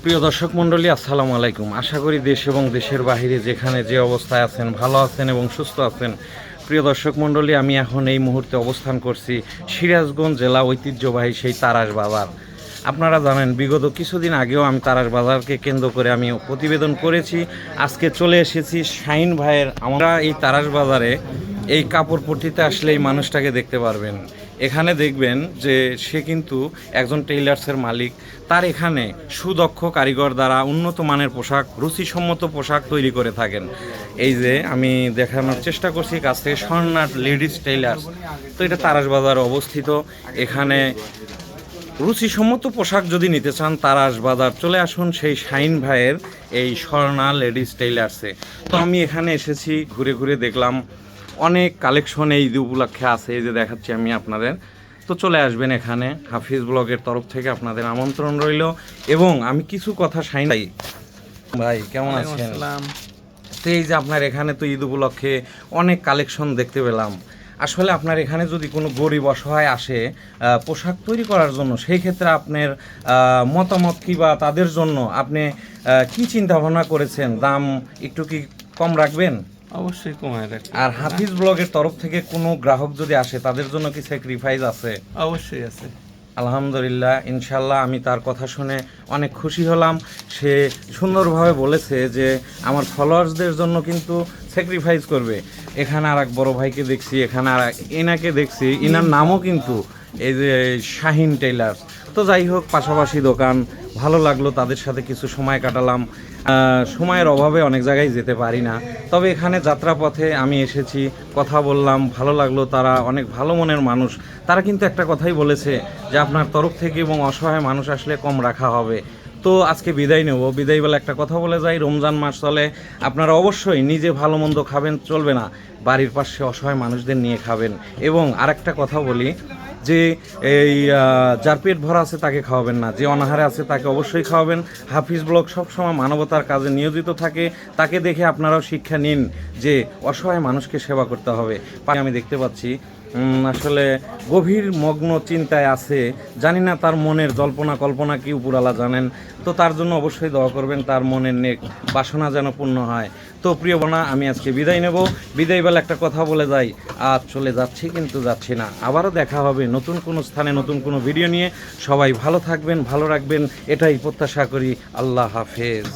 প্রিয় দর্শক মণ্ডলী, আসসালামু আলাইকুম। আশা করি দেশ এবং দেশের বাহিরে যেখানে যে অবস্থায় আছেন ভালো আছেন এবং সুস্থ আছেন। প্রিয় দর্শক মণ্ডলী, আমি এখন এই মুহূর্তে অবস্থান করছি সিরাজগঞ্জ জেলা ঐতিহ্যবাহী সেই তারাস বাজার। আপনারা জানেন বিগত কিছুদিন আগেও আমি তারাস বাজারকে কেন্দ্র করে আমি প্রতিবেদন করেছি। আজকে চলে এসেছি শাহিন ভাইয়ের। আমরা এই তারাস বাজারে এই কাপড় পট্টিতে আসলে এই মানুষটাকে দেখতে পারবেন। এখানে দেখবেন যে সে কিন্তু একজন টেইলার্সের মালিক। তার এখানে সুদক্ষ কারিগর দ্বারা উন্নত মানের পোশাক, রুচিসম্মত পোশাক তৈরি করে থাকেন। এই যে আমি দেখানোর চেষ্টা করছি কাছ থেকে স্বর্ণার লেডিস টেইলার্স। তো এটা তারাস বাজারে অবস্থিত। এখানে রুচিসম্মত পোশাক যদি নিতে চান তারাস বাজার চলে আসুন সেই শাহিন ভাইয়ের এই স্বর্ণা লেডিস টেইলার্সে। তো আমি এখানে এসেছি, ঘুরে ঘুরে দেখলাম অনেক কালেকশন এই ঈদ উপলক্ষে আছে। এই যে দেখাচ্ছি আমি আপনাদের। তো চলে আসবেন এখানে। হাফিজ ব্লগের তরফ থেকে আপনাদের আমন্ত্রণ রইল। এবং আমি কিছু কথা শাহিন ভাই কেমন আছেন? তো এই যে আপনার এখানে তো ঈদ উপলক্ষে অনেক কালেকশন দেখতে পেলাম। আসলে আপনার এখানে যদি কোনো গরিব অসহায় আসে পোশাক তৈরি করার জন্য, সেই ক্ষেত্রে আপনার মতামত কি বা তাদের জন্য আপনি কি চিন্তা ভাবনা করেছেন? দাম একটু কি কম রাখবেন? অবশ্যই কমায় রাখবে। আর হাফিজ ব্লগের তরফ থেকে কোনো গ্রাহক যদি আসে তাদের জন্য কি স্যাক্রিফাইস আছে? অবশ্যই আছে। আলহামদুলিল্লাহ, ইনশাল্লাহ আমি তার কথা শুনে অনেক খুশি হলাম। সে সুন্দরভাবে বলেছে যে আমার ফলোয়ার্সদের জন্য কিন্তু স্যাক্রিফাইস করবে। এখানে আর এক বড় ভাইকে দেখছি, এখানে আর এনাকে দেখছি, ইনার নামও কিন্তু এই যে শাহিন টেইলার্স। তো যাই হোক, পাশাপাশি দোকান, ভালো লাগলো, তাদের সাথে কিছু সময় কাটালাম। সময়ের অভাবে অনেক জায়গায় যেতে পারি না, তবে এখানে যাত্রাপথে আমি এসেছি, কথা বললাম, ভালো লাগলো। তারা অনেক ভালো মনের মানুষ। তারা কিন্তু একটা কথাই বলেছে যে আপনার তরফ থেকে এবং অসহায় মানুষ আসলে কম রাখা হবে। তো আজকে বিদায় নেব। বিদায়বেলা একটা কথা বলে যাই, রমজান মাস চলে, আপনারা অবশ্যই নিজে ভালো মন্দ খাবেন চলবে না, বাড়ির পাশে অসহায় মানুষদের নিয়ে খাবেন। এবং আরেকটা কথা বলি যে এই যার পেট ভরা আছে তাকে খাওয়াবেন না, যে অনাহারে আছে তাকে অবশ্যই খাওয়াবেন। হাফিজ ব্লগ সবসময় মানবতার কাজে নিয়োজিত থাকে, তাকে দেখে আপনারাও শিক্ষা নিন যে অসহায় মানুষকে সেবা করতে হবে। আমি দেখতে পাচ্ছি আসলে গভীর মগ্ন চিন্তায় আছে, জানি না তার মনের জল্পনা কল্পনা কি উপরালা জানেন। তো তার জন্য অবশ্যই দোয়া করবেন, তার মনের নেক বাসনা যেন পূর্ণ হয়। তো প্রিয় বোনা, আমি আজকে বিদায় নেব। বিদায়বেলা একটা কথা বলে যাই, আজ চলে যাচ্ছি কিন্তু যাচ্ছি না। আবারও দেখা হবে নতুন কোনো স্থানে নতুন কোনো ভিডিও নিয়ে। সবাই ভালো থাকবেন, ভালো রাখবেন, এটাই প্রত্যাশা করি। আল্লাহ হাফেজ।